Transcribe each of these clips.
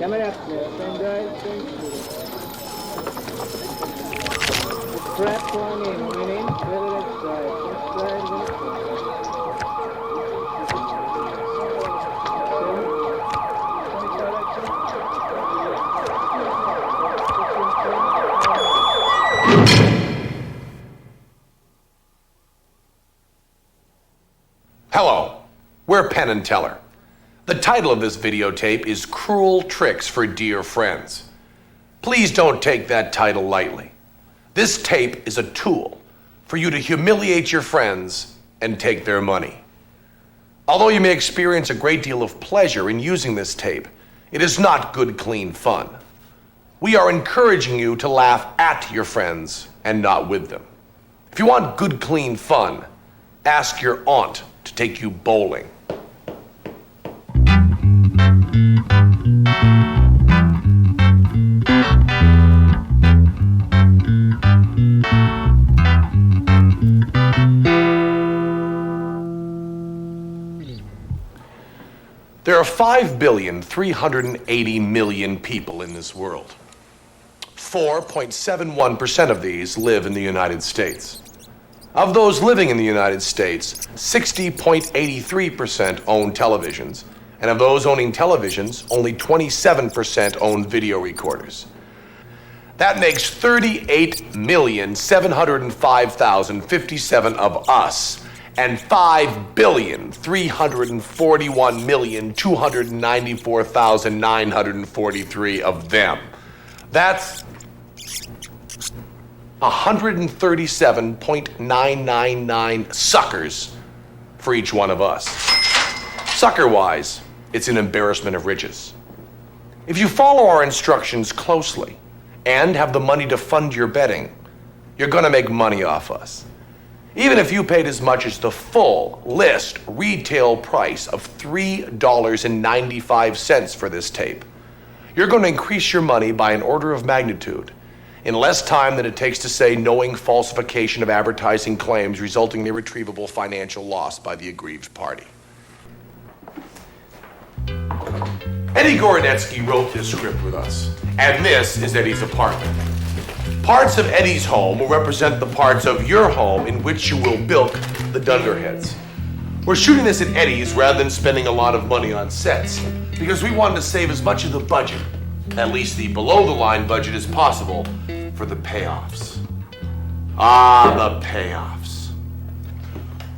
Camera yapmıyor. Pen drive, Strap one in, meaning whether let's drive. Let's drive, let's Hello, we're Penn and Teller. The title of this videotape is Cruel Tricks for Dear Friends. Please don't take that title lightly. This tape is a tool for you to humiliate your friends and take their money. Although you may experience a great deal of pleasure in using this tape, it is not good, clean fun. We are encouraging you to laugh at your friends and not with them. If you want good, clean fun, ask your aunt to take you bowling. There are 5,380,000,000 people in this world. 4.71% of these live in the United States. Of those living in the United States, 60.83% own televisions, and of those owning televisions, only 27% own video recorders. That makes 38,705,057 of us and 5,341,294,943 of them. That's 137.999 suckers for each one of us. Sucker-wise, it's an embarrassment of riches. If you follow our instructions closely and have the money to fund your betting, you're gonna make money off us. Even if you paid as much as the full list retail price of $3.95 for this tape, you're gonna increase your money by an order of magnitude in less time than it takes to say knowing falsification of advertising claims resulting in irretrievable financial loss by the aggrieved party. Eddie Gorodetsky wrote this script with us, and this is Eddie's apartment. Parts of Eddie's home will represent the parts of your home in which you will bilk the dunderheads. We're shooting this at Eddie's rather than spending a lot of money on sets, because we wanted to save as much of the budget, at least the below-the-line budget as possible, for the payoffs. The payoffs.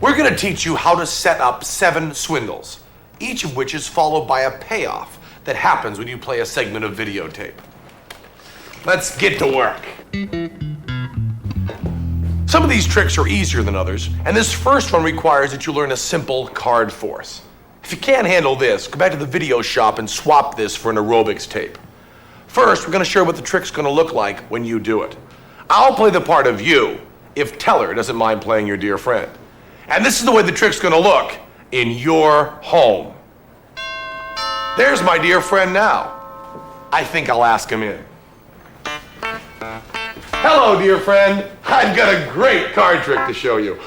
We're going to teach you how to set up 7 swindles, each of which is followed by a payoff that happens when you play a segment of videotape. Let's get to work. Some of these tricks are easier than others, and this first one requires that you learn a simple card force. If you can't handle this, go back to the video shop and swap this for an aerobics tape. First, we're going to show what the trick's going to look like when you do it. I'll play the part of you if Teller doesn't mind playing your dear friend. And this is the way the trick's going to look in your home. There's my dear friend now. I think I'll ask him in. Hello, dear friend. I've got a great card trick to show you.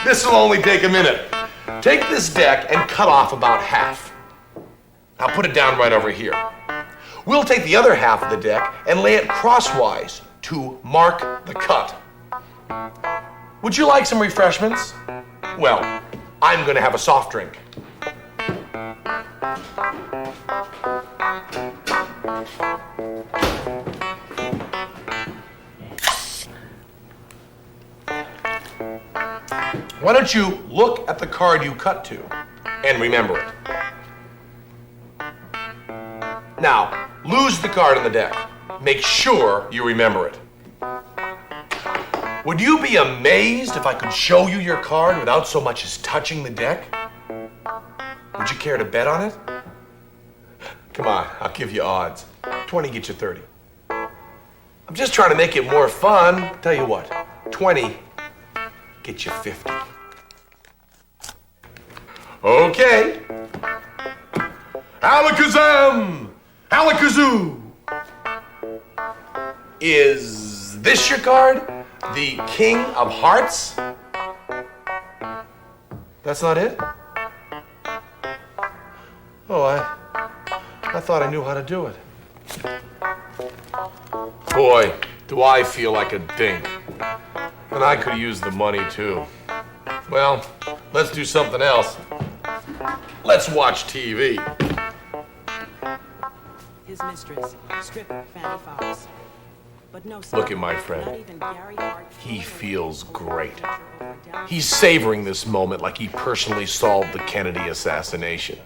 This will only take a minute. Take this deck and cut off about half. I'll put it down right over here. We'll take the other half of the deck and lay it crosswise to mark the cut. Would you like some refreshments? Well, I'm going to have a soft drink. Why don't you look at the card you cut to and remember it? Now, lose the card on the deck. Make sure you remember it. Would you be amazed if I could show you your card without so much as touching the deck? Would you care to bet on it? Come on, I'll give you odds. 20 gets you 30. I'm just trying to make it more fun. Tell you what, 20 gets you 50. Okay. Alakazam! Alakazoo! Is this your card? The King of Hearts? That's not it? Oh, I thought I knew how to do it. Boy, do I feel like a dink. And I could use the money too. Well, let's do something else. Let's watch TV. His mistress, stripper Fanny Fox. But no, Look at my friend. He feels great. He's savoring this moment like he personally solved the Kennedy assassination.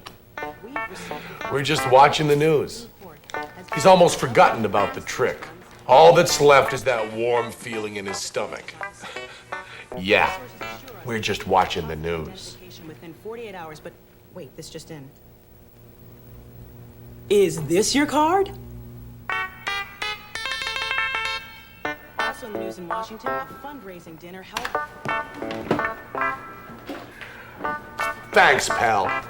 We're just watching the news. He's almost forgotten about the trick. All that's left is that warm feeling in his stomach. Yeah, we're just watching the news. Within 48 hours, but wait, this just in. Is this your card? Also in the news in Washington, a fundraising dinner held. Thanks, pal.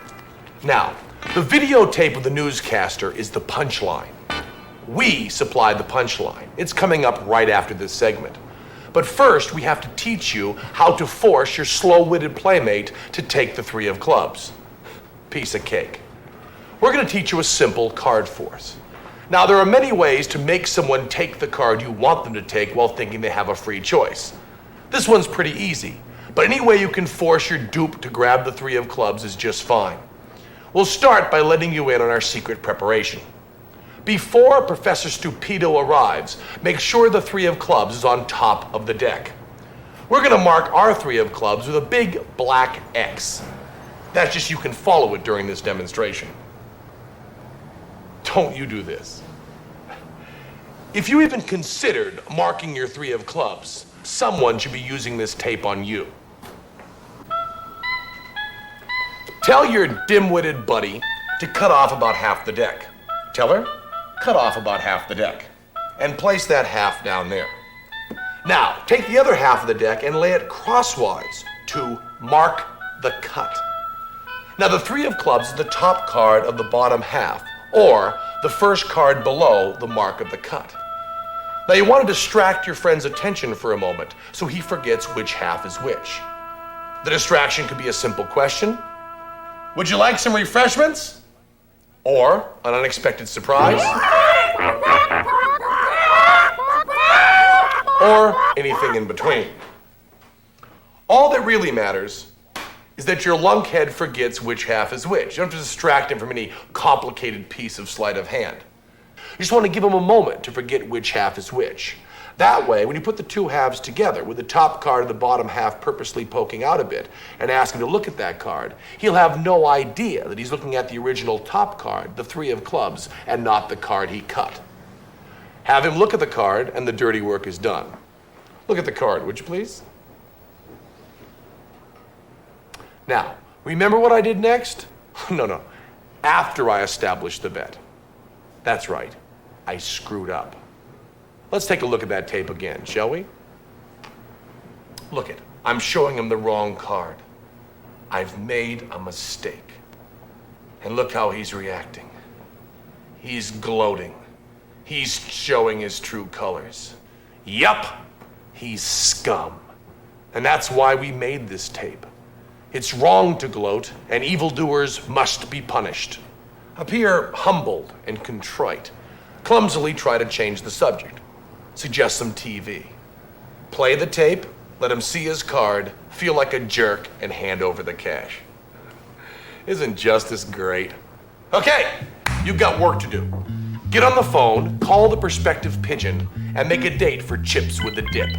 Now, the videotape of the newscaster is the punchline. We supplied the punchline. It's coming up right after this segment. But first, we have to teach you how to force your slow-witted playmate to take the 3 of clubs. Piece of cake. We're going to teach you a simple card force. Now, there are many ways to make someone take the card you want them to take while thinking they have a free choice. This one's pretty easy, but any way you can force your dupe to grab the 3 of clubs is just fine. We'll start by letting you in on our secret preparation. Before Professor Stupido arrives, make sure the 3 of clubs is on top of the deck. We're going to mark our 3 of clubs with a big black X. That's just you can follow it during this demonstration. Don't you do this. If you even considered marking your 3 of clubs, someone should be using this tape on you. Tell your dim-witted buddy to cut off about half the deck. Tell her, cut off about half the deck. And place that half down there. Now, take the other half of the deck and lay it crosswise to mark the cut. Now, the 3 of clubs is the top card of the bottom half, or the first card below the mark of the cut. Now, you want to distract your friend's attention for a moment so he forgets which half is which. The distraction could be a simple question. Would you like some refreshments? Or an unexpected surprise? Or anything in between. All that really matters is that your lunkhead forgets which half is which. You don't have to distract him from any complicated piece of sleight of hand. You just want to give him a moment to forget which half is which. That way, when you put the 2 halves together with the top card and the bottom half purposely poking out a bit and ask him to look at that card, he'll have no idea that he's looking at the original top card, the 3 of clubs, and not the card he cut. Have him look at the card and the dirty work is done. Look at the card, would you please? Now, remember what I did next? No. After I established the bet. That's right. I screwed up. Let's take a look at that tape again, shall we? Look it. I'm showing him the wrong card. I've made a mistake. And look how he's reacting. He's gloating. He's showing his true colors. Yup, he's scum. And that's why we made this tape. It's wrong to gloat, and evildoers must be punished. Appear humbled and contrite. Clumsily try to change the subject. Suggest some TV. Play the tape, let him see his card, feel like a jerk, and hand over the cash. Isn't justice great? Okay, you've got work to do. Get on the phone, call the prospective pigeon, and make a date for chips with the dip.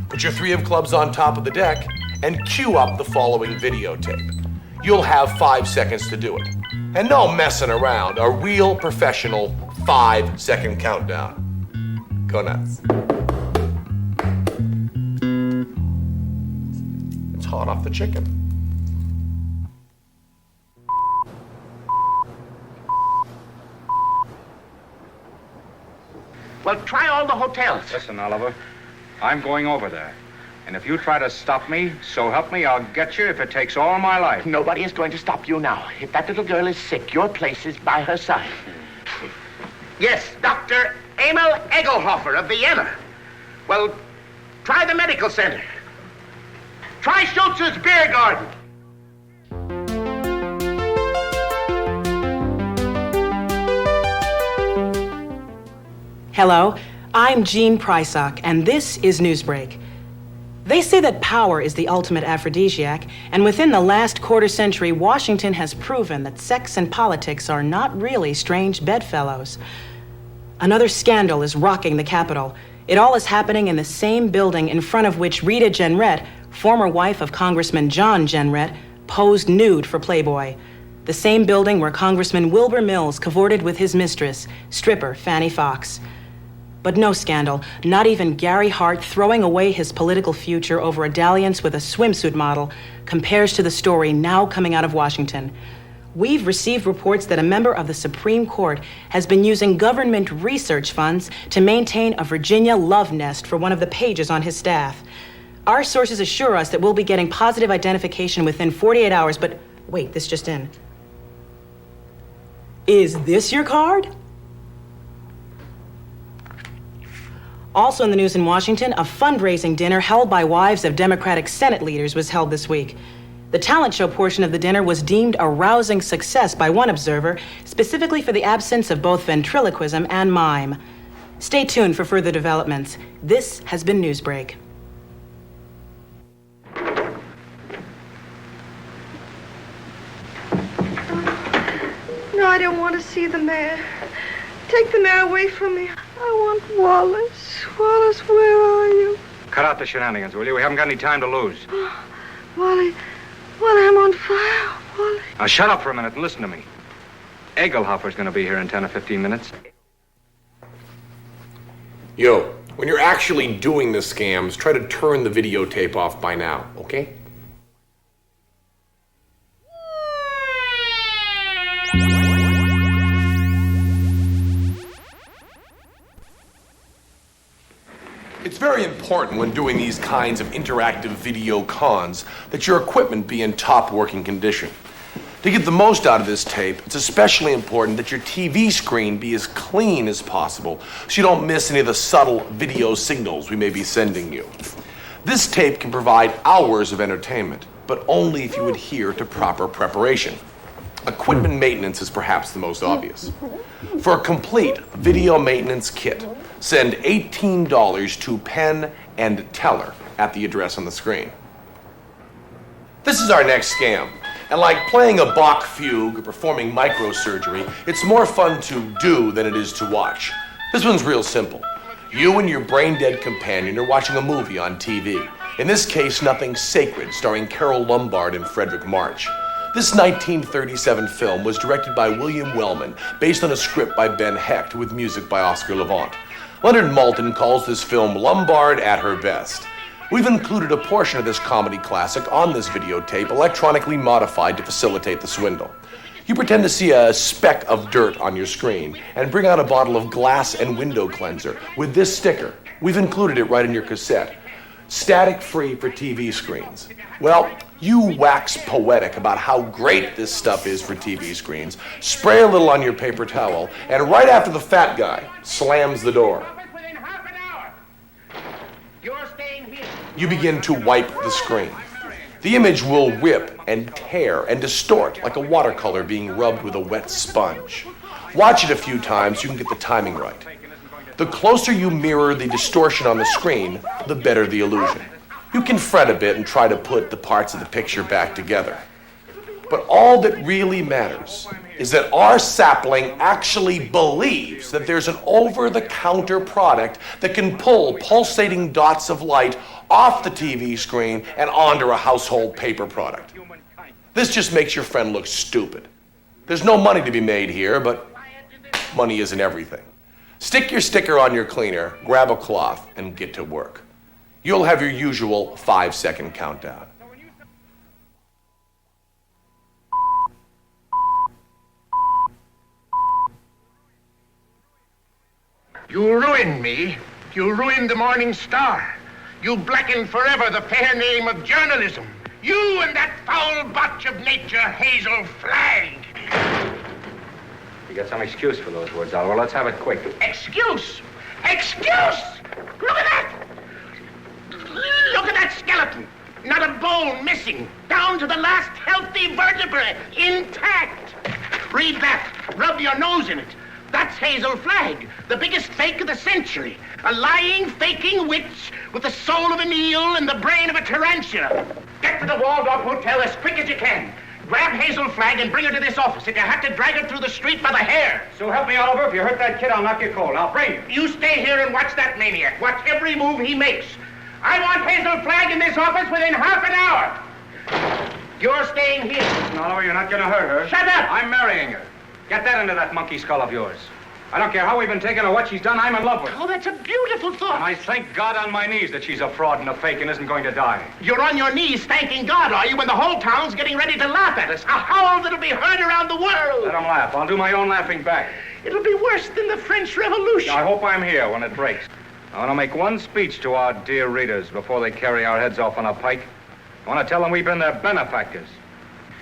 Put your 3 of clubs on top of the deck, and cue up the following videotape. You'll have 5 seconds to do it. And no messing around, a real professional 5-second countdown. Go nuts. It's hot off the chicken. Well, try all the hotels. Listen, Oliver, I'm going over there. And if you try to stop me, so help me, I'll get you if it takes all my life. Nobody is going to stop you now. If that little girl is sick, your place is by her side. Yes, Dr. Emil Egelhofer of Vienna. Well, try the medical center. Try Schultz's beer garden. Hello, I'm Jean Prysock, and this is Newsbreak. They say that power is the ultimate aphrodisiac, and within the last quarter century, Washington has proven that sex and politics are not really strange bedfellows. Another scandal is rocking the Capitol. It all is happening in the same building in front of which Rita Jenrette, former wife of Congressman John Jenrette, posed nude for Playboy. The same building where Congressman Wilbur Mills cavorted with his mistress, stripper Fannie Fox. But no scandal, not even Gary Hart throwing away his political future over a dalliance with a swimsuit model, compares to the story now coming out of Washington. We've received reports that a member of the Supreme Court has been using government research funds to maintain a Virginia love nest for one of the pages on his staff. Our sources assure us that we'll be getting positive identification within 48 hours, but wait, this just in. Is this your card? Also in the news in Washington, a fundraising dinner held by wives of Democratic Senate leaders was held this week. The talent show portion of the dinner was deemed a rousing success by one observer, specifically for the absence of both ventriloquism and mime. Stay tuned for further developments. This has been Newsbreak. No, I don't want to see the mayor. Take the mayor away from me. I want Wallace. Wallace, where are you? Cut out the shenanigans, will you? We haven't got any time to lose. Oh, Wally, I'm on fire, Wally. Now shut up for a minute and listen to me. Egelhofer's going to be here in 10 or 15 minutes. Yo, when you're actually doing the scams, try to turn the videotape off by now, okay? It's very important when doing these kinds of interactive video cons that your equipment be in top working condition. To get the most out of this tape, it's especially important that your TV screen be as clean as possible so you don't miss any of the subtle video signals we may be sending you. This tape can provide hours of entertainment, but only if you adhere to proper preparation. Equipment maintenance is perhaps the most obvious. For a complete video maintenance kit, send $18 to Penn and Teller at the address on the screen. This is our next scam. And like playing a Bach fugue or performing microsurgery, it's more fun to do than it is to watch. This one's real simple. You and your brain-dead companion are watching a movie on TV. In this case, Nothing Sacred, starring Carol Lombard and Frederick March. This 1937 film was directed by William Wellman, based on a script by Ben Hecht with music by Oscar Levant. Leonard Maltin calls this film Lombard at her best. We've included a portion of this comedy classic on this videotape, electronically modified to facilitate the swindle. You pretend to see a speck of dirt on your screen and bring out a bottle of glass and window cleanser with this sticker. We've included it right in your cassette. Static-free for TV screens. Well, you wax poetic about how great this stuff is for TV screens, spray a little on your paper towel, and right after the fat guy slams the door, you begin to wipe the screen. The image will rip and tear and distort like a watercolor being rubbed with a wet sponge. Watch it a few times so you can get the timing right. The closer you mirror the distortion on the screen, the better the illusion. You can fret a bit and try to put the parts of the picture back together. But all that really matters is that our sapling actually believes that there's an over-the-counter product that can pull pulsating dots of light off the TV screen and onto a household paper product. This just makes your friend look stupid. There's no money to be made here, but money isn't everything. Stick your sticker on your cleaner, grab a cloth, and get to work. You'll have your usual 5-second countdown. You ruined me. You ruined the Morning Star. You blackened forever the fair name of journalism. You and that foul botch of nature, Hazel Flagg. You got some excuse for those words, Oliver. Let's have it quick. Excuse? Excuse? Look at that! Look at that skeleton. Not a bone missing. Down to the last healthy vertebrae. Intact. Read that. Rub your nose in it. That's Hazel Flagg, the biggest fake of the century. A lying, faking witch with the soul of an eel and the brain of a tarantula. Get to the Waldorf Hotel as quick as you can. Grab Hazel Flagg and bring her to this office. If you have to drag her through the street by the hair. So help me, Oliver. If you hurt that kid, I'll knock you cold. I'll bring you. You stay here and watch that maniac. Watch every move he makes. I want Hazel Flagg in this office within half an hour. You're staying here. No, Oliver, you're not going to hurt her. Shut up! I'm marrying her. Get that into that monkey skull of yours. I don't care how we've been taken or what she's done, I'm in love with her. Oh, that's a beautiful thought. And I thank God on my knees that she's a fraud and a fake and isn't going to die. You're on your knees thanking God, are you, when the whole town's getting ready to laugh at us? A howl that'll be heard around the world. Let them laugh. I'll do my own laughing back. It'll be worse than the French Revolution. I hope I'm here when it breaks. I want to make one speech to our dear readers before they carry our heads off on a pike. I want to tell them we've been their benefactors.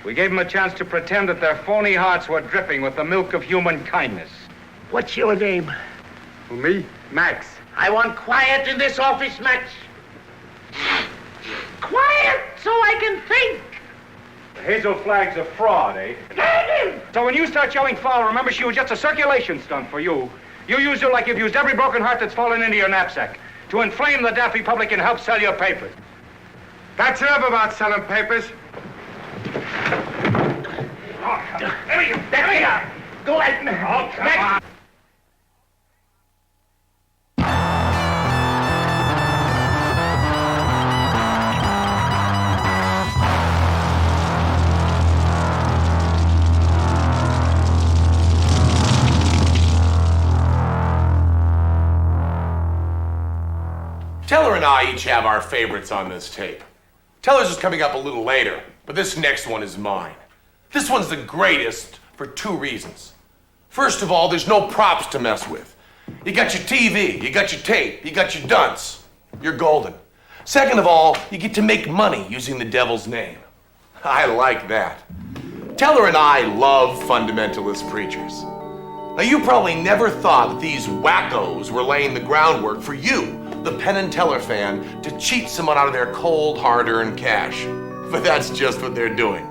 We gave them a chance to pretend that their phony hearts were dripping with the milk of human kindness. What's your name? Who, me? Max. I want quiet in this office, Max. Quiet so I can think. Hazel Flagg's a fraud, eh? So when you start yelling foul, remember she was just a circulation stunt for you. You used her like you've used every broken heart that's fallen into your knapsack to inflame the daffy public and help sell your papers. That's enough about selling papers. There you are. Go ahead. Oh, come on. Teller and I each have our favorites on this tape. Teller's is coming up a little later, but this next one is mine. This one's the greatest for two reasons. First of all, there's no props to mess with. You got your TV, you got your tape, you got your dunce. You're golden. Second of all, you get to make money using the devil's name. I like that. Teller and I love fundamentalist preachers. Now, you probably never thought that these wackos were laying the groundwork for you, the Penn and Teller fan, to cheat someone out of their cold, hard-earned cash. But that's just what they're doing.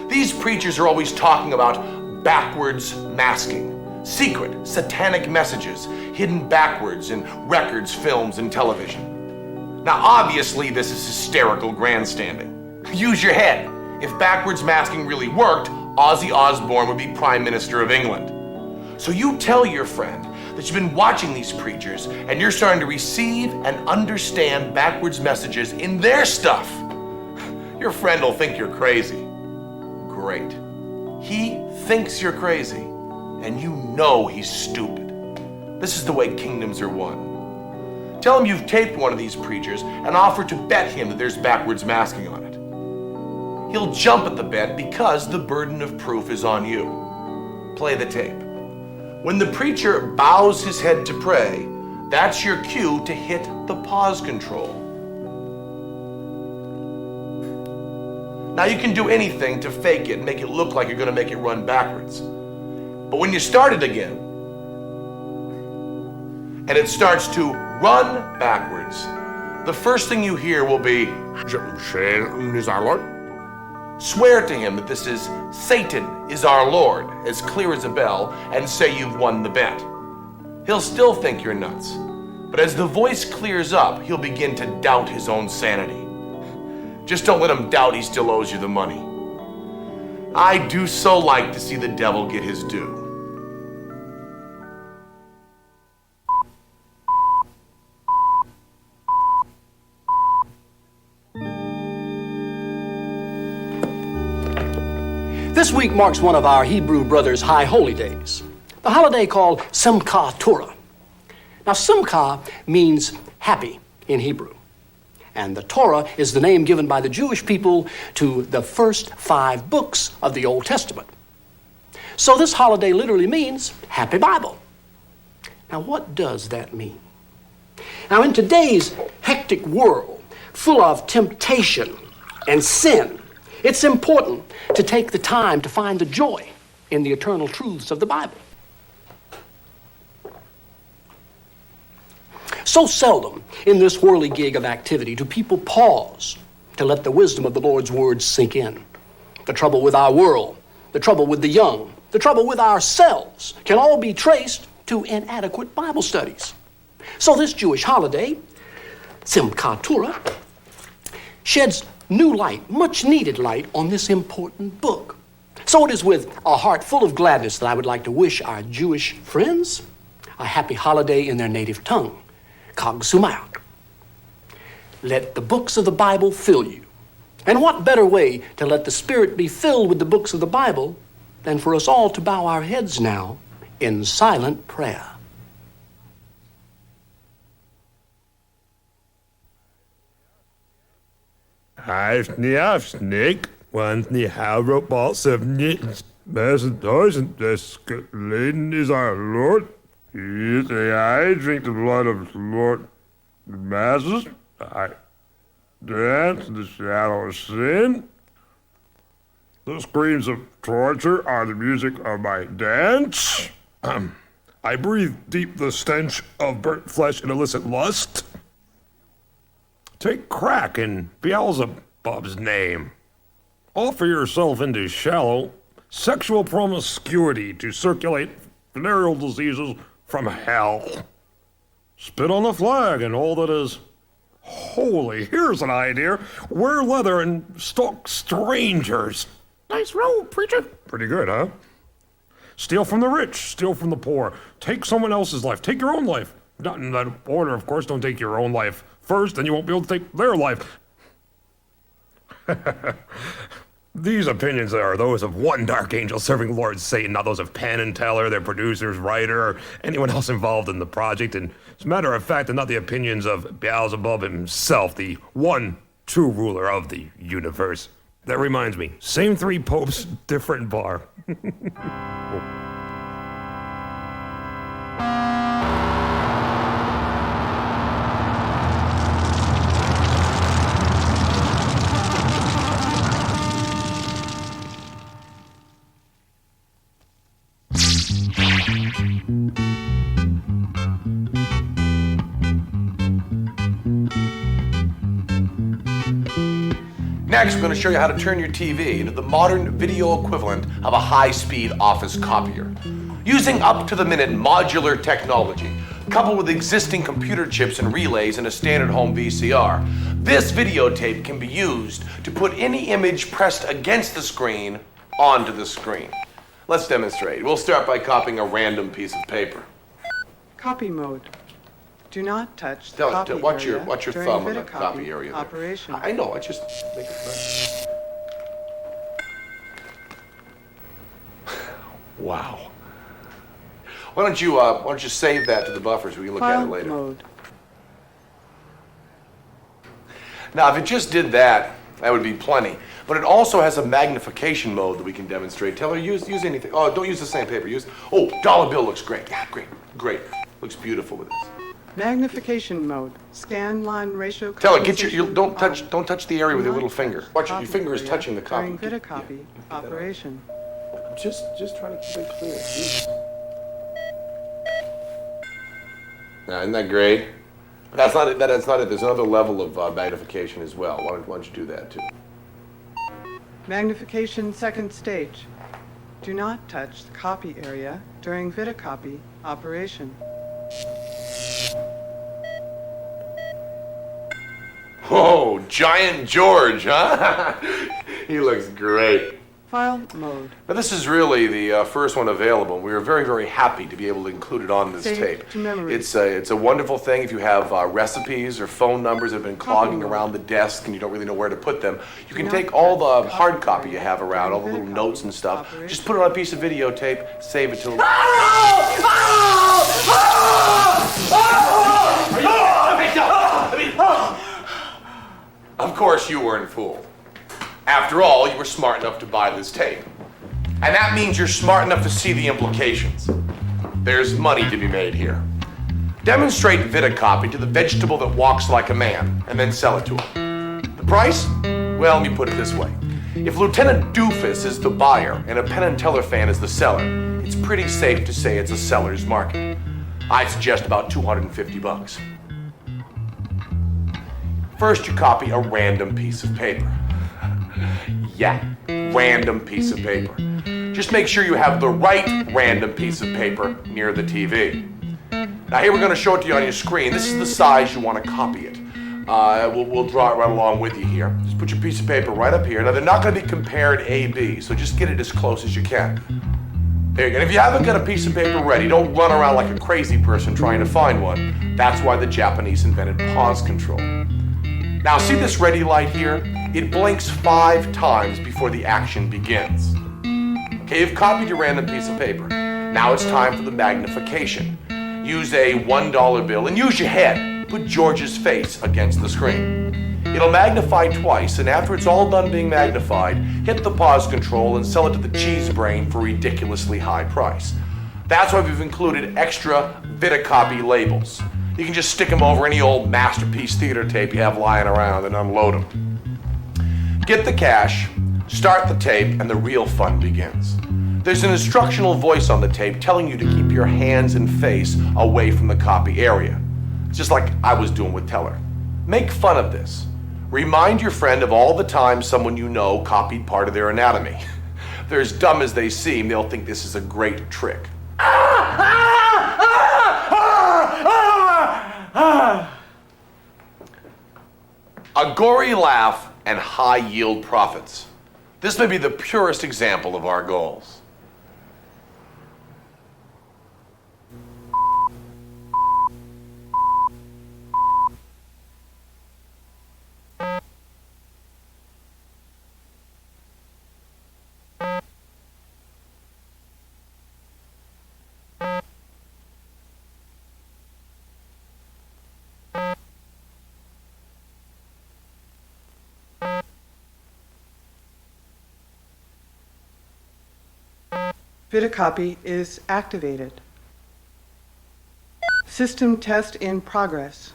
These preachers are always talking about backwards masking, secret, satanic messages hidden backwards in records, films, and television. Now, obviously, this is hysterical grandstanding. Use your head. If backwards masking really worked, Ozzy Osbourne would be Prime Minister of England. So you tell your friend that you've been watching these preachers and you're starting to receive and understand backwards messages in their stuff. Your friend will think you're crazy. Great. He thinks you're crazy, and you know he's stupid. This is the way kingdoms are won. Tell him you've taped one of these preachers and offer to bet him that there's backwards masking on it. He'll jump at the bet because the burden of proof is on you. Play the tape. When the preacher bows his head to pray, that's your cue to hit the pause control. Now, you can do anything to fake it and make it look like you're going to make it run backwards. But when you start it again, and it starts to run backwards, the first thing you hear will be, is our Lord. Swear to him that this is Satan is our Lord, as clear as a bell, and say you've won the bet. He'll still think you're nuts, but as the voice clears up, he'll begin to doubt his own sanity. Just don't let him doubt he still owes you the money. I do so like to see the devil get his due. This week marks one of our Hebrew brothers' high holy days, the holiday called Simchat Torah. Now, Simcha means happy in Hebrew, and the Torah is the name given by the Jewish people to the first 5 books of the Old Testament. So this holiday literally means Happy Bible. Now, what does that mean? Now, in today's hectic world, full of temptation and sin, it's important to take the time to find the joy in the eternal truths of the Bible. So seldom in this whirligig of activity do people pause to let the wisdom of the Lord's words sink in. The trouble with our world, the trouble with the young, the trouble with ourselves can all be traced to inadequate Bible studies. So this Jewish holiday, Simchat Torah, sheds new light, much needed light, on this important book. So it is with a heart full of gladness that I would like to wish our Jewish friends a happy holiday in their native tongue, Chag Sameach. Let the books of the Bible fill you. And what better way to let the Spirit be filled with the books of the Bible than for us all to bow our heads now in silent prayer. Snake, once the robots of knits, doesn't this laden is our Lord. He is I drink the blood of the Lord. The masses, I dance in the shadow of sin. The screams of torture are the music of my dance. I breathe deep the stench of burnt flesh and illicit lust. Take crack in Beelzebub's name. Offer yourself into shallow sexual promiscuity to circulate venereal diseases from hell. Spit on the flag and all that is holy. Here's an idea. Wear leather and stalk strangers. Nice robe, preacher. Pretty good, huh? Steal from the rich, steal from the poor. Take someone else's life. Take your own life. Not in that order, of course. Don't take your own life first, then you won't be able to take their life. These opinions are those of one dark angel serving Lord Satan, not those of Penn and Teller, their producers, writer, or anyone else involved in the project. And as a matter of fact, they're not the opinions of Beelzebub himself, the one true ruler of the universe. That reminds me, same three popes, different bar. Next, we're going to show you how to turn your TV into the modern video equivalent of a high-speed office copier. Using up-to-the-minute modular technology, coupled with existing computer chips and relays in a standard home VCR, this videotape can be used to put any image pressed against the screen onto the screen. Let's demonstrate. We'll start by copying a random piece of paper. Copy mode. Do not touch the Tell copy it, watch area your during thumb on the vidcopy copy area there. operation. I know, I just make it Wow. Why don't you save that to the buffer so we can look at it later. Mode. Now, if it just did that, that would be plenty. But it also has a magnification mode that we can demonstrate. Tell her, use anything. Oh, don't use the same paper. Dollar bill looks great. Yeah, great. Looks beautiful with this. Magnification mode. Scan line ratio. Tell her, don't touch the area with your little finger. Watch your finger is area touching the copy. During vidcopy operation. I'm just trying to keep it clear. Now, isn't that great? That's not it. That's not it. There's another level of magnification as well. Why don't you do that too? Magnification second stage. Do not touch the copy area during vidcopy operation. Whoa, Giant George, huh? He looks great. File mode. Now, this is really the first one available. We are very, very happy to be able to include it on this Save tape. to memory. It's a wonderful thing if you have recipes or phone numbers that have been clogging around the desk and you don't really know where to put them. You can take all the hard copy you have around, all the little notes and stuff, just put it on a piece of videotape, save it to... Of course you weren't fooled. After all, you were smart enough to buy this tape. And that means you're smart enough to see the implications. There's money to be made here. Demonstrate vidcopy to the vegetable that walks like a man, and then sell it to him. The price? Well, let me put it this way. If Lieutenant Doofus is the buyer and a Penn and Teller fan is the seller, it's pretty safe to say it's a seller's market. I suggest about $250. First, you copy a random piece of paper. Yeah, random piece of paper. Just make sure you have the right random piece of paper near the TV. Now here we're going to show it to you on your screen. This is the size you want to copy it. We'll draw it right along with you here. Just put your piece of paper right up here. Now they're not going to be compared A-B, so just get it as close as you can. There you go. And if you haven't got a piece of paper ready, don't run around like a crazy person trying to find one. That's why the Japanese invented pause control. Now see this ready light here? It blinks 5 times before the action begins. Okay, you've copied your random piece of paper. Now it's time for the magnification. Use a $1 bill and use your head. Put George's face against the screen. It'll magnify twice, and after it's all done being magnified, hit the pause control and sell it to the cheese brain for a ridiculously high price. That's why we've included extra Vidicopy labels. You can just stick them over any old masterpiece theater tape you have lying around and unload them. Get the cash, start the tape, and the real fun begins. There's an instructional voice on the tape telling you to keep your hands and face away from the copy area. It's just like I was doing with Teller. Make fun of this. Remind your friend of all the times someone you know copied part of their anatomy. If they're as dumb as they seem, they'll think this is a great trick. A gory laugh and high yield profits. This may be the purest example of our goals. Vidicopy is activated. System test in progress.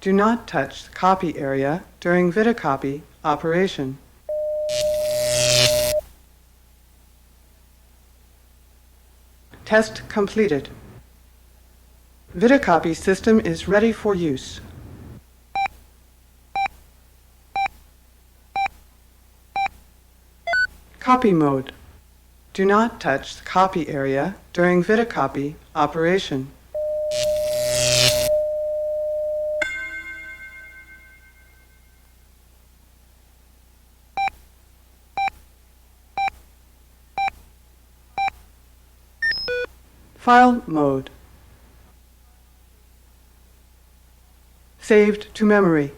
Do not touch the copy area during Vidicopy operation. Test completed. Vidicopy system is ready for use. Copy mode. Do not touch the copy area during Vidicopy operation. File mode. Saved to memory.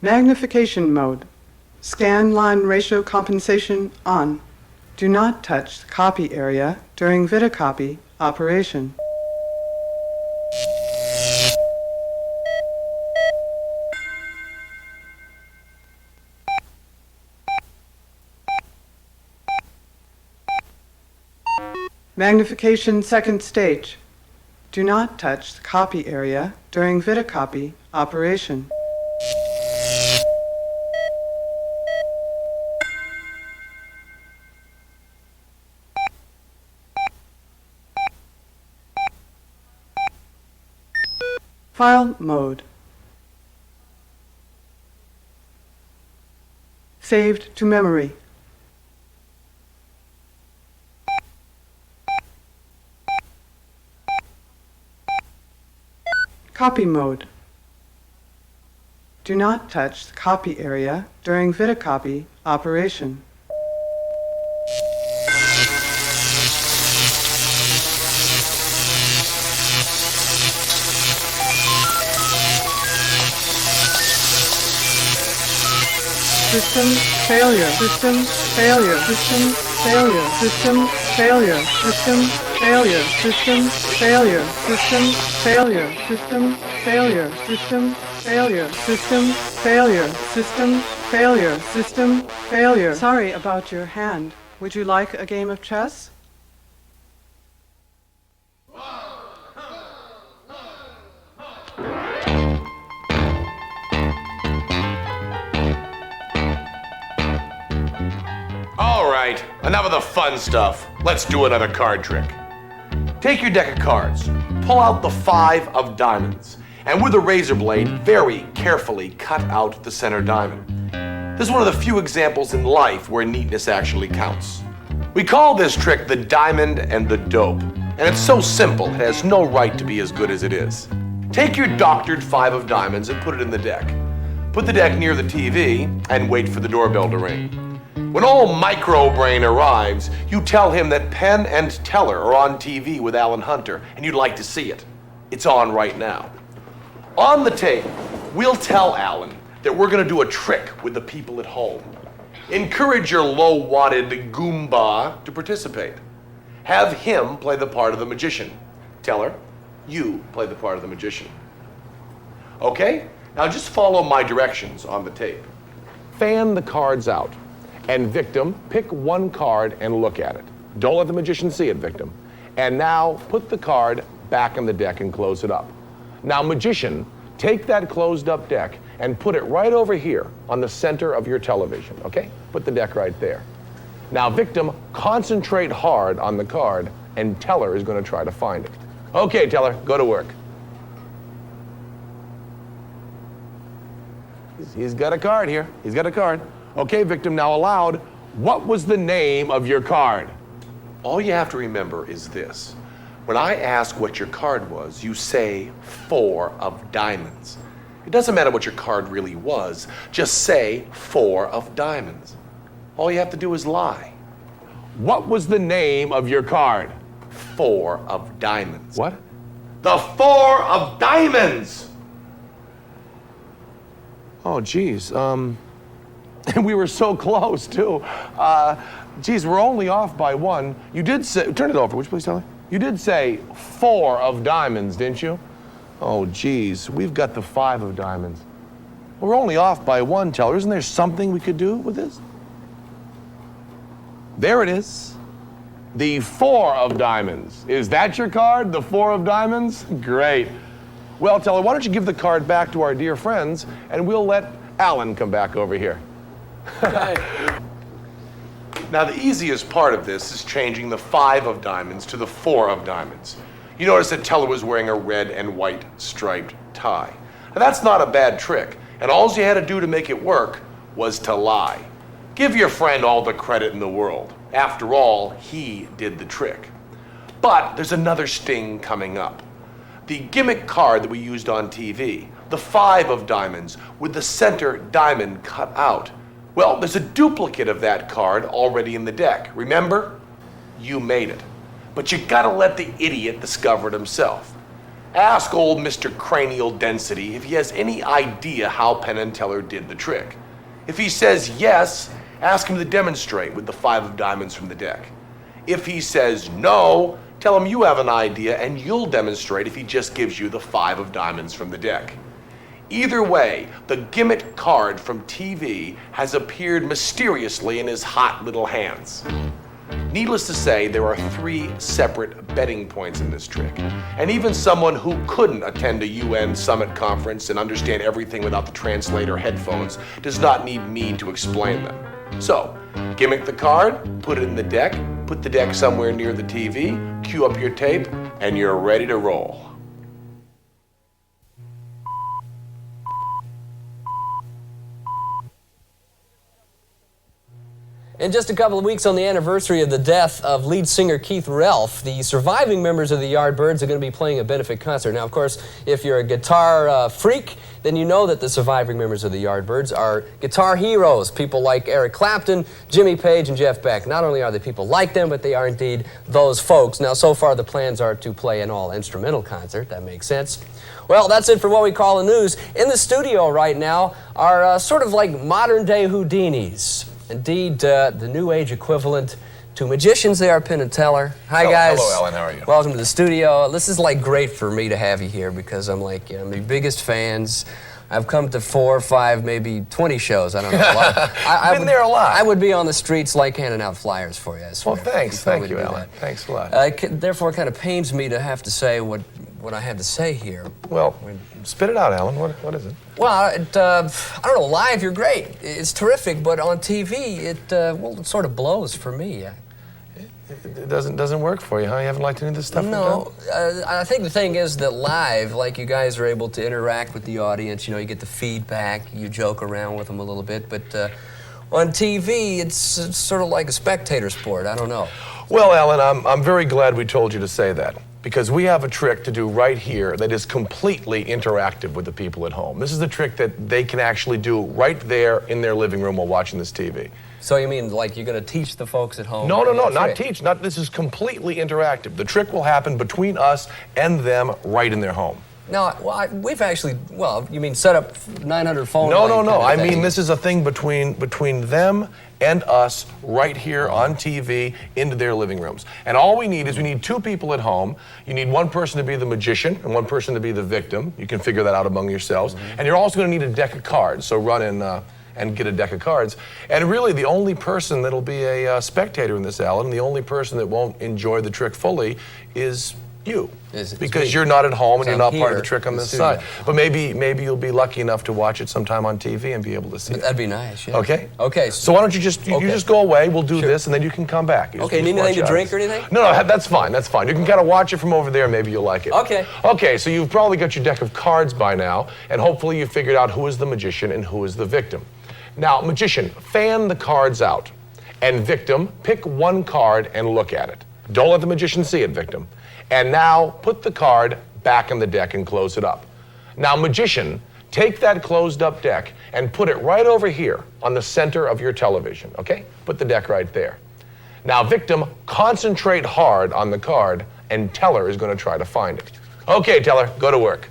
Magnification mode. Scan line ratio compensation on. Do not touch the copy area during Vidicopy operation. Magnification second stage. Do not touch the copy area during Vidicopy operation. File mode. Saved to memory. Copy mode. Do not touch the copy area during Vidicopy operation. System failure. System failure. System failure. System failure. System failure. System failure. System failure. System failure. System failure. System failure. System failure. System failure. Sorry about your hand. Would you like a game of chess? All right, enough of the fun stuff. Let's do another card trick. Take your deck of cards, pull out the 5 of diamonds, and with a razor blade, very carefully cut out the center diamond. This is one of the few examples in life where neatness actually counts. We call this trick the diamond and the dope, and it's so simple it has no right to be as good as it is. Take your doctored 5 of diamonds and put it in the deck. Put the deck near the TV and wait for the doorbell to ring. When old Microbrain arrives, you tell him that Penn and Teller are on TV with Alan Hunter, and you'd like to see it. It's on right now. On the tape, we'll tell Alan that we're gonna do a trick with the people at home. Encourage your low-watted Goomba to participate. Have him play the part of the magician. Teller, you play the part of the magician. Okay? Now just follow my directions on the tape. Fan the cards out. And victim, pick one card and look at it. Don't let the magician see it, victim. And now put the card back in the deck and close it up. Now magician, take that closed up deck and put it right over here on the center of your television, okay? Put the deck right there. Now victim, concentrate hard on the card and Teller is gonna try to find it. Okay, Teller, go to work. He's got a card here, he's got a card. Okay, victim, now aloud, what was the name of your card? All you have to remember is this. When I ask what your card was, you say 4 of diamonds. It doesn't matter what your card really was, just say 4 of diamonds. All you have to do is lie. What was the name of your card? 4 of diamonds. What? The 4 of diamonds! Oh, geez, and we were so close, too. Geez, we're only off by 1. You did say, turn it over, would you please tell me? You did say 4 of diamonds, didn't you? Oh, geez, we've got the 5 of diamonds. We're only off by 1, Teller. Isn't there something we could do with this? There it is. The 4 of diamonds. Is that your card, the 4 of diamonds? Great. Well, Teller, why don't you give the card back to our dear friends, and we'll let Alan come back over here. Now, the easiest part of this is changing the 5 of diamonds to the 4 of diamonds. You notice that Teller was wearing a red and white striped tie. Now, that's not a bad trick, and all you had to do to make it work was to lie. Give your friend all the credit in the world. After all, he did the trick. But there's another sting coming up. The gimmick card that we used on TV, the 5 of diamonds with the center diamond cut out. Well, there's a duplicate of that card already in the deck. Remember? You made it. But you gotta let the idiot discover it himself. Ask old Mr. Cranial Density if he has any idea how Penn and Teller did the trick. If he says yes, ask him to demonstrate with the 5 of diamonds from the deck. If he says no, tell him you have an idea and you'll demonstrate if he just gives you the 5 of diamonds from the deck. Either way, the gimmick card from TV has appeared mysteriously in his hot little hands. Needless to say, there are 3 separate betting points in this trick. And even someone who couldn't attend a UN summit conference and understand everything without the translator headphones does not need me to explain them. So, gimmick the card, put it in the deck, put the deck somewhere near the TV, cue up your tape, and you're ready to roll. In just a couple of weeks on the anniversary of the death of lead singer Keith Relf, the surviving members of the Yardbirds are going to be playing a benefit concert. Now, of course, if you're a guitar freak, then you know that the surviving members of the Yardbirds are guitar heroes, people like Eric Clapton, Jimmy Page, and Jeff Beck. Not only are they people like them, but they are indeed those folks. Now, so far, the plans are to play an all-instrumental concert. That makes sense. Well, that's it for what we call the news. In the studio right now are sort of like modern-day Houdinis. Indeed, the new age equivalent to magicians. They are Penn and Teller. Hi, guys. Hello, Alan. How are you? Welcome to the studio. This is like great for me to have you here because I'm like, I'm the biggest fans. I've come to 4, 5, maybe 20 shows. I don't know. I've been there a lot. I would be on the streets like handing out flyers for you, I swear. Well, thanks. Thank you, Alan. Thanks a lot. Therefore, it kind of pains me to have to say what I have to say here. Well, spit it out, Alan. What is it? Well, I don't know, live you're great. It's terrific, but on TV, it sort of blows for me. it doesn't work for you, huh? You haven't liked any of this stuff? No, I think the thing is that live, like you guys are able to interact with the audience. You know, you get the feedback, you joke around with them a little bit, but on TV, it's sort of like a spectator sport. I don't know. Well, Alan, I'm very glad we told you to say that, because we have a trick to do right here that is completely interactive with the people at home. This is a trick that they can actually do right there in their living room while watching this TV. So you mean like you're going to teach the folks at home? No, not teach. This is completely interactive. The trick will happen between us and them right in their home. No, well, we've actually, well, you mean set up 900 phone lines? No. I mean, this is a thing between them and us right here on TV into their living rooms. And all we need is we need two people at home. You need one person to be the magician and one person to be the victim. You can figure that out among yourselves. Mm-hmm. And you're also going to need a deck of cards. So run in and get a deck of cards. And really, the only person that'll be a spectator in this, Alan, the only person that won't enjoy the trick fully is you. Because you're not at home and you're not part of the trick on this side. But maybe you'll be lucky enough to watch it sometime on TV and be able to see it. That'd be nice, yeah. Okay? Okay. So why don't you just go away, we'll do this, and then you can come back. Okay, need anything to drink or anything? No, that's fine, that's fine. You can kind of watch it from over there, maybe you'll like it. Okay. Okay, so you've probably got your deck of cards by now, and hopefully you figured out who is the magician and who is the victim. Now, magician, fan the cards out. And victim, pick one card and look at it. Don't let the magician see it, victim. And now, put the card back in the deck and close it up. Now, magician, take that closed up deck and put it right over here on the center of your television, okay? Put the deck right there. Now, victim, concentrate hard on the card, and Teller is going to try to find it. Okay, Teller, go to work.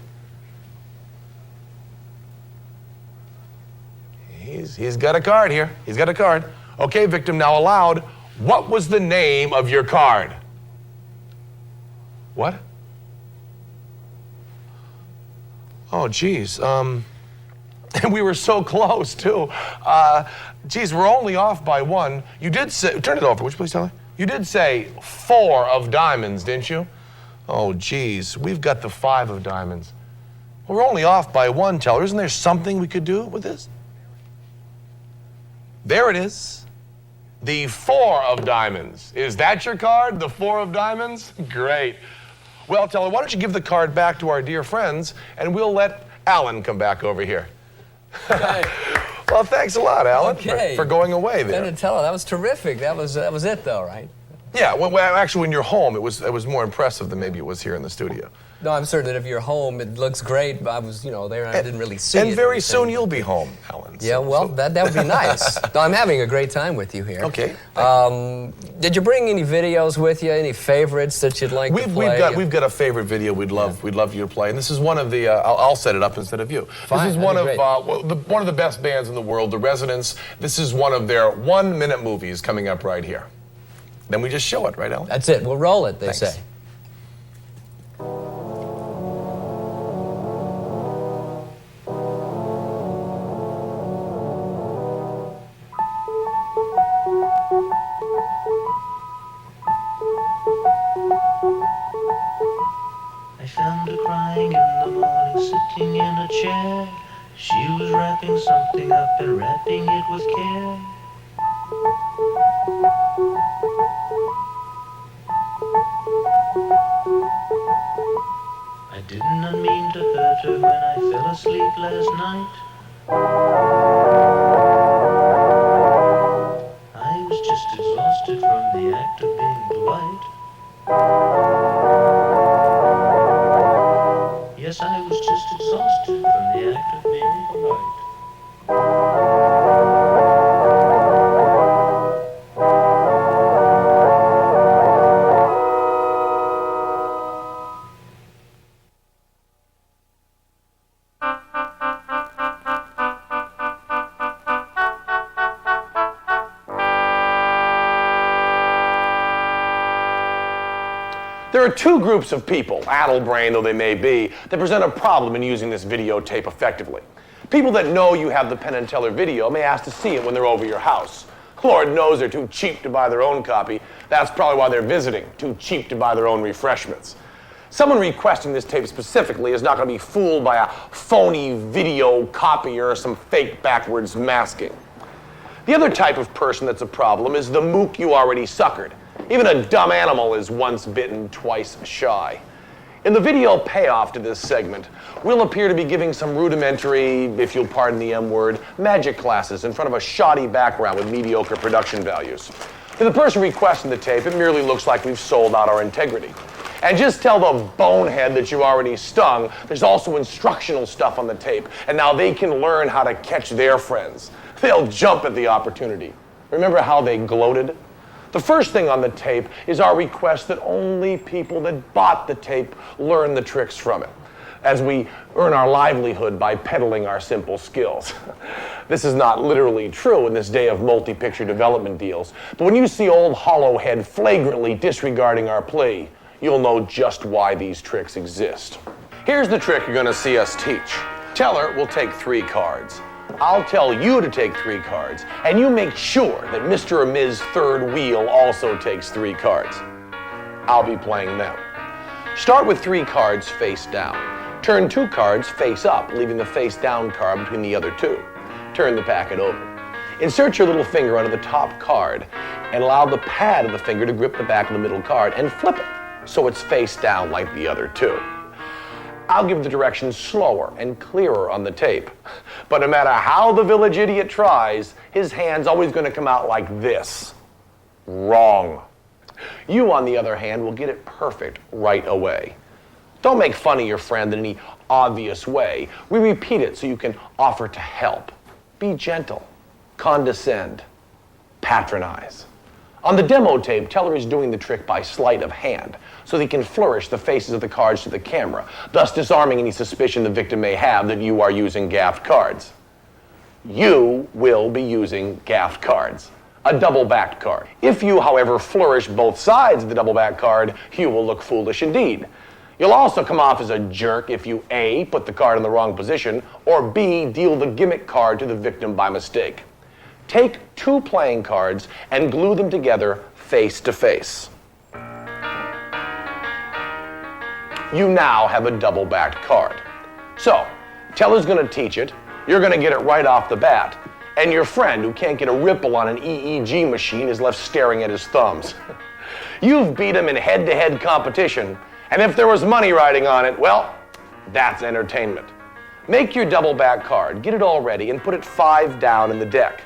He's got a card here. He's got a card. Okay, victim, now aloud, what was the name of your card? What? Oh, geez. And we were so close, too. Geez, we're only off by one. You did say, turn it over, would you please, Teller? You did say 4 of diamonds, didn't you? Oh, geez, we've got the 5 of diamonds. Well, we're only off by 1, Teller. Isn't there something we could do with this? There it is. The 4 of diamonds. Is that your card, the 4 of diamonds? Great. Well, Teller, why don't you give the card back to our dear friends, and we'll let Alan come back over here. Okay. Well, thanks a lot, Alan, for going away there. Penn and Teller, that was terrific. That was it, though, right? Yeah, well, actually, when you're home, it was more impressive than maybe it was here in the studio. No, I'm certain that if you're home, it looks great. But I was, there and I didn't really see it. And very soon you'll be home, Alan. Yeah, well, that would be nice. No, I'm having a great time with you here. Okay. Did you bring any videos with you? Any favorites that you'd like to play? We've got a favorite video we'd love you to play, and this is one of the. I'll set it up instead of you. Fine, this is one of the best bands in the world, The Residents. This is one of their 1-minute movies coming up right here. Then we just show it, right, Alan? That's it. We'll roll it, they Thanks. say. I found her crying in the morning, sitting in a chair. She was wrapping something up and wrapping it with care. I did not mean to hurt her when I fell asleep last night. I was just exhausted from the act of being polite. Yes, I was just exhausted from the act of being polite. There are 2 groups of people, addle-brained though they may be, that present a problem in using this videotape effectively. People that know you have the Penn and Teller video may ask to see it when they're over your house. Lord knows they're too cheap to buy their own copy. That's probably why they're visiting, too cheap to buy their own refreshments. Someone requesting this tape specifically is not going to be fooled by a phony video copier or some fake backwards masking. The other type of person that's a problem is the mook you already suckered. Even a dumb animal is once bitten, twice shy. In the video payoff to this segment, we'll appear to be giving some rudimentary, if you'll pardon the M word, magic classes in front of a shoddy background with mediocre production values. To the person requesting the tape, it merely looks like we've sold out our integrity. And just tell the bonehead that you already stung, there's also instructional stuff on the tape, and now they can learn how to catch their friends. They'll jump at the opportunity. Remember how they gloated? The first thing on the tape is our request that only people that bought the tape learn the tricks from it, as we earn our livelihood by peddling our simple skills. This is not literally true in this day of multi-picture development deals, but when you see old Hollowhead flagrantly disregarding our plea, you'll know just why these tricks exist. Here's the trick you're going to see us teach. Teller will take 3 cards. I'll tell you to take 3 cards, and you make sure that Mr. or Ms. Third Wheel also takes 3 cards. I'll be playing them. Start with 3 cards face down. Turn 2 cards face up, leaving the face down card between the other 2. Turn the packet over. Insert your little finger under the top card and allow the pad of the finger to grip the back of the middle card and flip it so it's face down like the other 2. I'll give the directions slower and clearer on the tape. But no matter how the village idiot tries, his hand's always going to come out like this. Wrong. You, on the other hand, will get it perfect right away. Don't make fun of your friend in any obvious way. We repeat it so you can offer to help. Be gentle. Condescend. Patronize. On the demo tape, Teller is doing the trick by sleight of hand, so that he can flourish the faces of the cards to the camera, thus disarming any suspicion the victim may have that you are using gaffed cards. You will be using gaffed cards, a double-backed card. If you, however, flourish both sides of the double-backed card, you will look foolish indeed. You'll also come off as a jerk if you A, put the card in the wrong position, or B, deal the gimmick card to the victim by mistake. Take 2 playing cards and glue them together face to face. You now have a double-backed card. So, Teller's going to teach it, you're going to get it right off the bat, and your friend who can't get a ripple on an EEG machine is left staring at his thumbs. You've beat him in head-to-head competition, and if there was money riding on it, well, that's entertainment. Make your double-back card, get it all ready, and put it 5 down in the deck.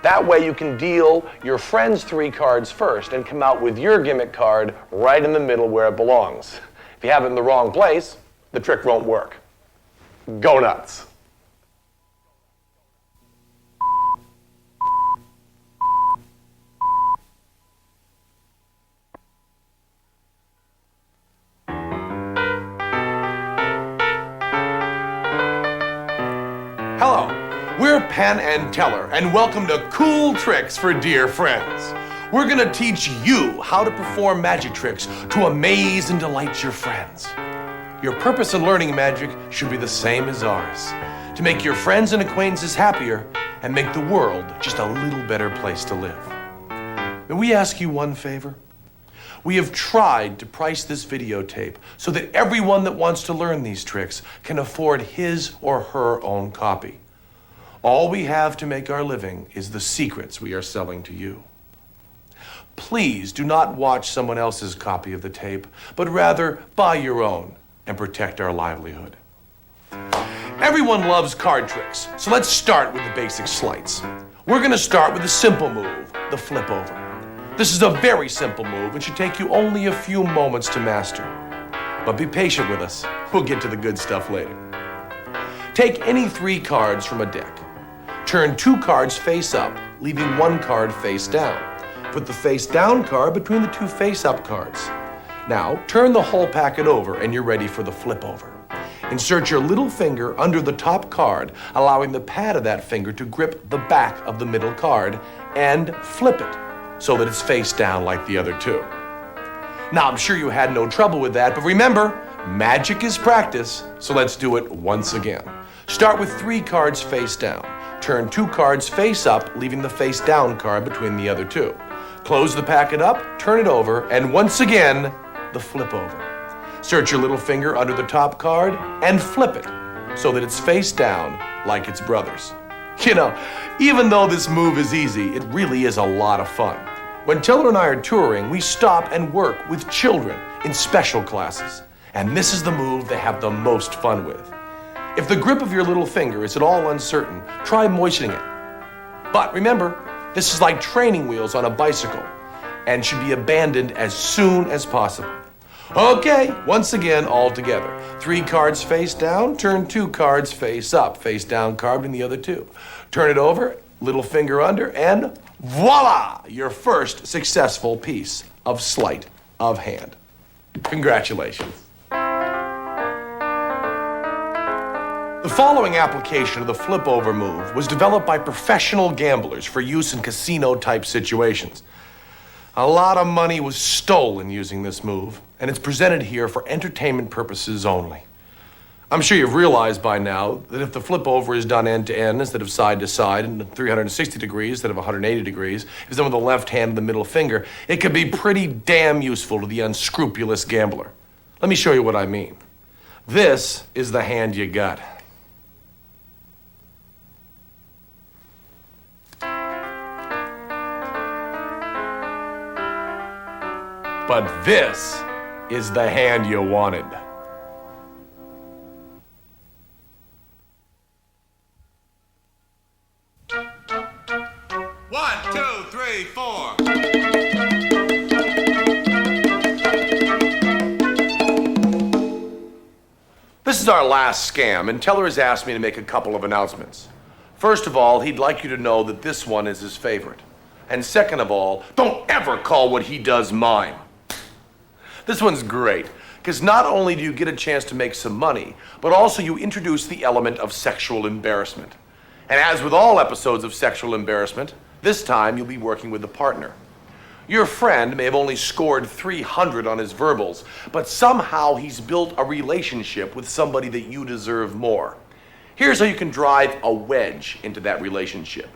That way you can deal your friend's 3 cards first and come out with your gimmick card right in the middle where it belongs. If you have it in the wrong place, the trick won't work. Go nuts. Hello, we're Penn and Teller, and welcome to Cool Tricks for Dear Friends. We're going to teach you how to perform magic tricks to amaze and delight your friends. Your purpose in learning magic should be the same as ours, to make your friends and acquaintances happier and make the world just a little better place to live. May we ask you one favor? We have tried to price this videotape so that everyone that wants to learn these tricks can afford his or her own copy. All we have to make our living is the secrets we are selling to you. Please do not watch someone else's copy of the tape, but rather buy your own and protect our livelihood. Everyone loves card tricks, so let's start with the basic sleights. We're going to start with a simple move, the flip over. This is a very simple move and should take you only a few moments to master. But be patient with us. We'll get to the good stuff later. Take any 3 cards from a deck. Turn 2 cards face up, leaving 1 card face down. Put the face down card between the 2 face up cards. Now, turn the whole packet over and you're ready for the flip over. Insert your little finger under the top card, allowing the pad of that finger to grip the back of the middle card, and flip it so that it's face down like the other 2. Now, I'm sure you had no trouble with that, but remember, magic is practice, so let's do it once again. Start with 3 cards face down. Turn 2 cards face up, leaving the face down card between the other 2. Close the packet up, turn it over, and once again, the flip over. Insert your little finger under the top card and flip it so that it's face down like its brothers. You know, even though this move is easy, it really is a lot of fun. When Teller and I are touring, we stop and work with children in special classes. And this is the move they have the most fun with. If the grip of your little finger is at all uncertain, try moistening it. But remember, this is like training wheels on a bicycle and should be abandoned as soon as possible. Okay, once again, all together. 3 cards face down, turn 2 cards face up, face down card in the other 2. Turn it over, little finger under, and voila! Your first successful piece of sleight of hand. Congratulations. The following application of the flip-over move was developed by professional gamblers for use in casino-type situations. A lot of money was stolen using this move, and it's presented here for entertainment purposes only. I'm sure you've realized by now that if the flip-over is done end-to-end instead of side-to-side and 360 degrees instead of 180 degrees, if it's done with the left hand and the middle finger, it could be pretty damn useful to the unscrupulous gambler. Let me show you what I mean. This is the hand you got. But this is the hand you wanted. One, two, three, four. This is our last scam, and Teller has asked me to make a couple of announcements. First of all, he'd like you to know that this one is his favorite. And second of all, don't ever call what he does mine. This one's great, because not only do you get a chance to make some money, but also you introduce the element of sexual embarrassment. And as with all episodes of sexual embarrassment, this time you'll be working with a partner. Your friend may have only scored 300 on his verbals, but somehow he's built a relationship with somebody that you deserve more. Here's how you can drive a wedge into that relationship.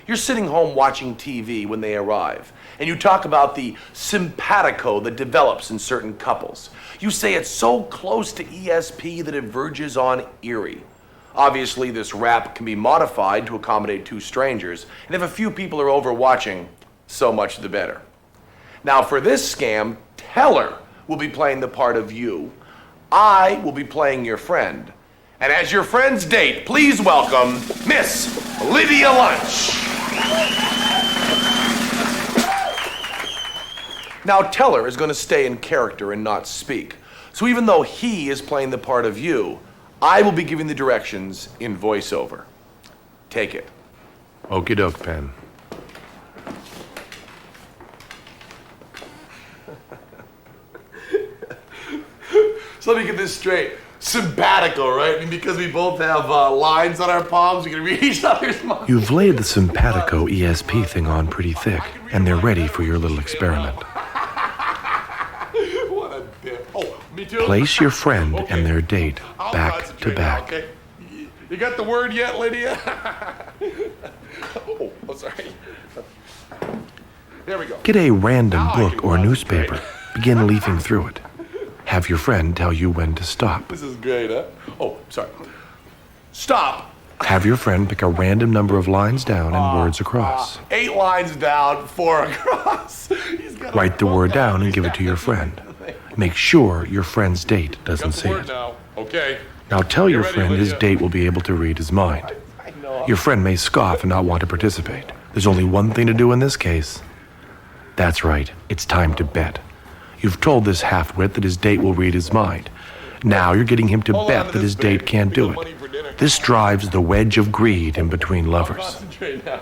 You're sitting home watching TV when they arrive, and you talk about the simpatico that develops in certain couples. You say it's so close to ESP that it verges on eerie. Obviously, this rap can be modified to accommodate 2 strangers, and if a few people are over watching, so much the better. Now, for this scam, Teller will be playing the part of you. I will be playing your friend. And as your friend's date, please welcome Miss Lydia Lunch. Now, Teller is going to stay in character and not speak. So even though he is playing the part of you, I will be giving the directions in voiceover. Take it. Okie doke, Penn. So let me get this straight. Simpatico, right? I mean, because we both have lines on our palms, we can read each other's minds. You've laid the simpatico ESP thing on pretty thick, and they're ready for your little experiment. What a dip. Oh, me too? Place your friend and their date I'll back to concentrate. back. Okay. You got the word yet, Lydia? oh, sorry. There we go. Get a random book or newspaper. Begin leafing through it. Have your friend tell you when to stop. This is great, huh? Oh, sorry. Stop. Have your friend pick a random number of lines down and words across. 8 lines down, 4 across. Write the word down and give it to your friend. Make sure your friend's date doesn't see it. Now. Okay. Now tell your ready, friend his Lydia? date will be able to read his mind. Your friend may scoff and not want to participate. There's only one thing to do in this case. That's right, it's time to bet. You've told this half-wit that his date will read his mind. Now you're getting him to bet that his date can't do it. This drives the wedge of greed in between lovers. Concentrate now.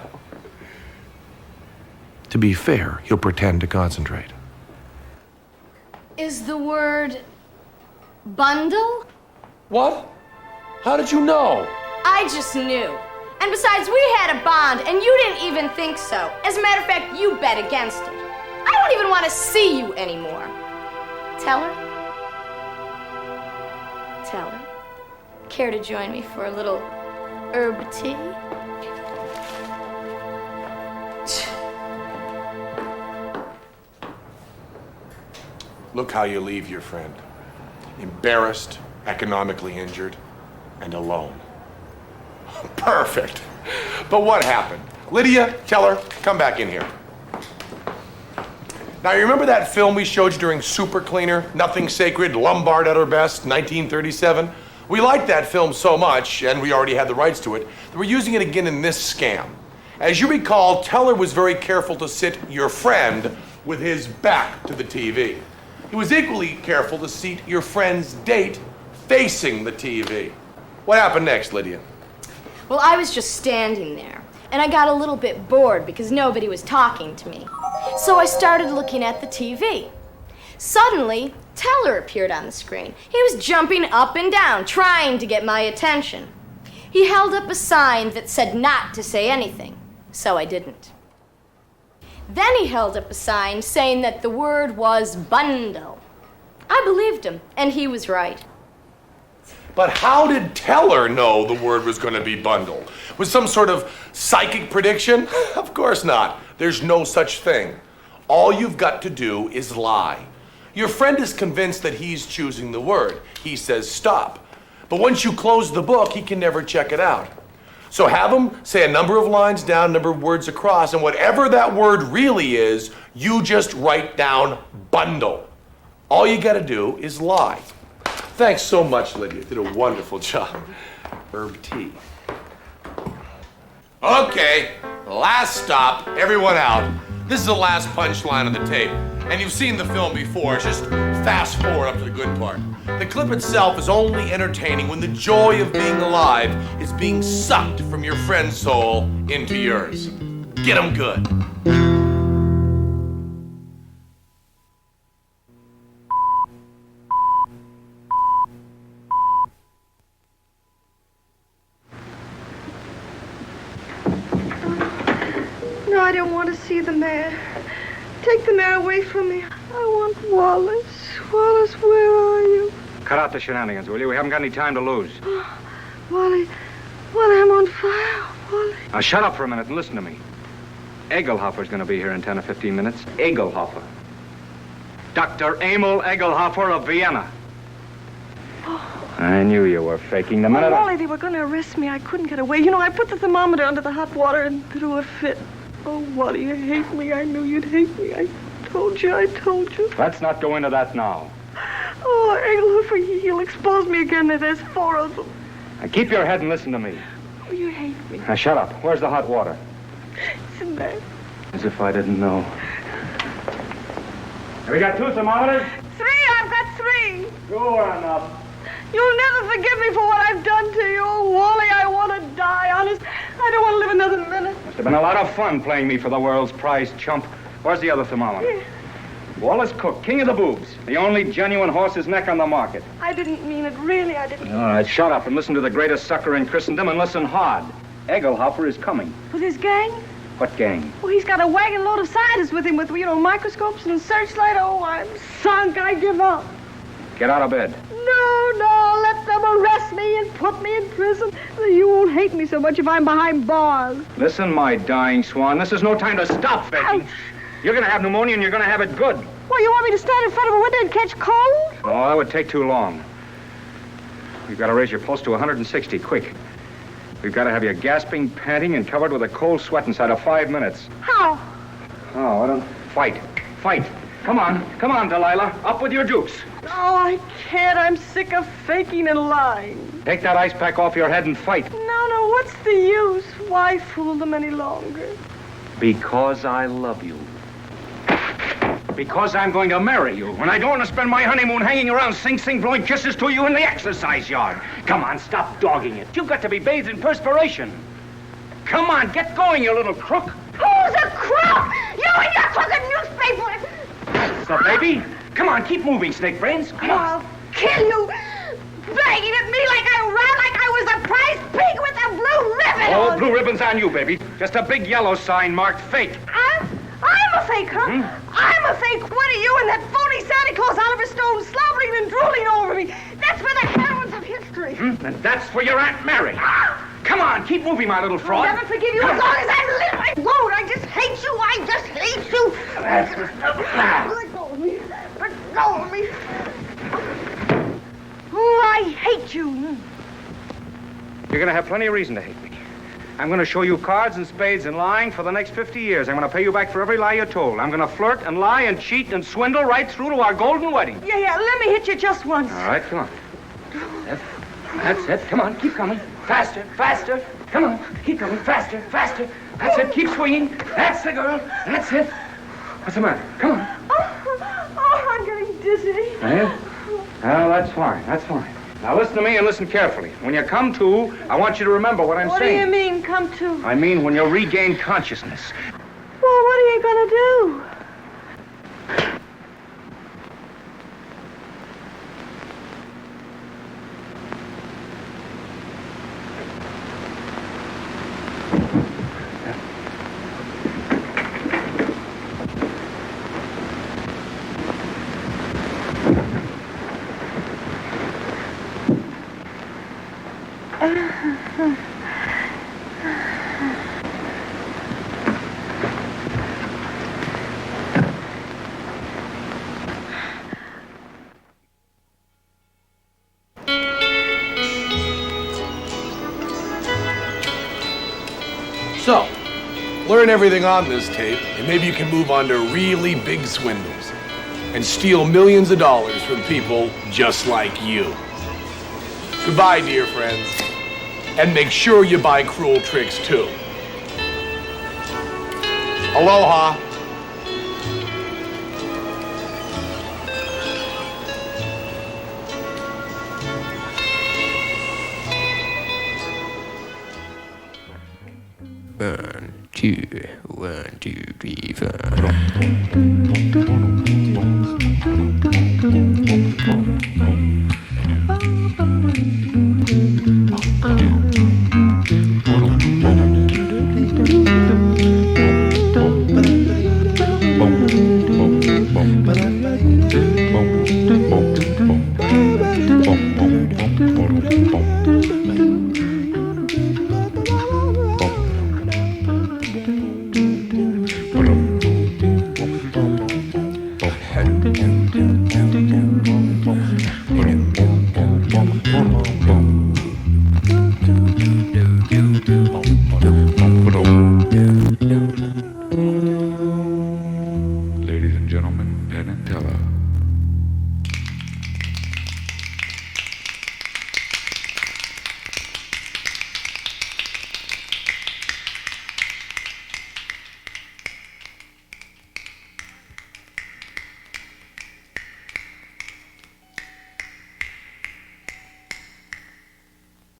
To be fair, you'll pretend to concentrate. Is the word bundle? What? How did you know? I just knew. And besides, we had a bond, and you didn't even think so. As a matter of fact, you bet against it. I don't even want to see you anymore. Teller? Teller? Care to join me for a little herb tea? Look how you leave your friend. Embarrassed, economically injured, and alone. Perfect. But what happened? Lydia, Teller, come back in here. Now, you remember that film we showed you during Super Cleaner, Nothing Sacred, Lombard at Her Best, 1937? We liked that film so much, and we already had the rights to it, that we're using it again in this scam. As you recall, Teller was very careful to sit your friend with his back to the TV. He was equally careful to seat your friend's date facing the TV. What happened next, Lydia? Well, I was just standing there, and I got a little bit bored because nobody was talking to me. So I started looking at the TV. Suddenly, Teller appeared on the screen. He was jumping up and down, trying to get my attention. He held up a sign that said not to say anything, so I didn't. Then he held up a sign saying that the word was bundle. I believed him, and he was right. But how did Teller know the word was going to be bundle? Was some sort of psychic prediction? Of course not. There's no such thing. All you've got to do is lie. Your friend is convinced that he's choosing the word. He says stop. But once you close the book, he can never check it out. So have him say a number of lines down, number of words across, and whatever that word really is, you just write down bundle. All you got to do is lie. Thanks so much, Lydia. You did a wonderful job. Herb tea. Okay, last stop. Everyone out. This is the last punchline of the tape. And you've seen the film before. Just fast forward up to the good part. The clip itself is only entertaining when the joy of being alive is being sucked from your friend's soul into yours. Get 'em good. No, I don't want to see the mayor. Take the mayor away from me. I want Wallace. Wallace, where are you? Cut out the shenanigans, will you? We haven't got any time to lose. Oh, Wally, I'm on fire, Wally. Now shut up for a minute and listen to me. Egelhofer's going to be here in 10 or 15 minutes. Egelhofer. Dr. Emil Egelhofer of Vienna. I knew you were faking the minute. Wally, they were going to arrest me. I couldn't get away. You know, I put the thermometer under the hot water and threw a fit. Oh, Wally, you hate me. I knew you'd hate me. I told you. Let's not go into that now. Oh, Egelhofer, he'll expose me again. There's 4 of them. Now keep your head and listen to me. Oh, you hate me. Now shut up. Where's the hot water? It's in there. As if I didn't know. Have we got 2 thermometers? 3, I've got 3. Sure enough. You'll never forgive me for what I've done to you. Oh, Wally, I want to die, honest. I don't want to live another minute. Must have been a lot of fun playing me for the world's prize chump. Where's the other thermometer? Yeah. Wallace Cook, king of the boobs. The only genuine horse's neck on the market. I didn't mean it, really, I didn't. All right, shut up and listen to the greatest sucker in Christendom and listen hard. Egelhofer is coming. With his gang? What gang? Well, he's got a wagon load of scientists with him with, microscopes and searchlight. Oh, I'm sunk. I give up. Get out of bed. No, let them arrest me and put me in prison. You won't hate me so much if I'm behind bars. Listen, my dying swan, this is no time to stop faking. Ouch. You're going to have pneumonia and you're going to have it good. Well, you want me to stand in front of a window and catch cold? Oh, that would take too long. We've got to raise your pulse to 160, quick. We've got to have you gasping, panting, and covered with a cold sweat inside of 5 minutes. How? Oh, I don't... Fight. Come on, Delilah. Up with your dukes. No, I can't. I'm sick of faking and lying. Take that ice pack off your head and fight. No, what's the use? Why fool them any longer? Because I love you. Because I'm going to marry you. And I don't want to spend my honeymoon hanging around Sing Sing blowing kisses to you in the exercise yard. Come on, stop dogging it. You've got to be bathed in perspiration. Come on, get going, you little crook. Who's a crook? You and your crooked newspaper! So, baby, come on, keep moving, snake brains. Come on. I'll kill you! Bragging at me like I was a prize pig with a blue ribbon! Oh, blue ribbon's on you, baby. Just a big yellow sign marked fake. I'm a fake, huh? I'm a fake. What are you and that phony Santa Claus Oliver Stone slobbering and drooling over me? That's for the heroines of history. And that's for your Aunt Mary. Come on, keep moving, my little fraud. I'll never forgive you as long as I live. I won't. I just hate you. Let go of me. Let go of me. Oh, I hate you. You're going to have plenty of reason to hate me. I'm going to show you cards and spades and lying for the next 50 years. I'm going to pay you back for every lie you told. I'm going to flirt and lie and cheat and swindle right through to our golden wedding. Yeah, let me hit you just once. All right, come on. That's it. Come on, keep coming. Faster, faster. Come on, keep coming. Faster, faster. That's it. Keep swinging. That's the girl. That's it. What's the matter? Come on. Oh, I'm getting dizzy. Are you? Oh, that's fine. That's fine. Now listen to me and listen carefully. When you come to, I want you to remember what I'm saying. What do you mean, come to? I mean when you regain consciousness. Well, what are you gonna do? So, learn everything on this tape, and maybe you can move on to really big swindles and steal millions of dollars from people just like you. Goodbye, dear friends. And make sure you buy Cruel Tricks, too. Aloha. One, two, three, four. Ladies and gentlemen, Penn and Teller.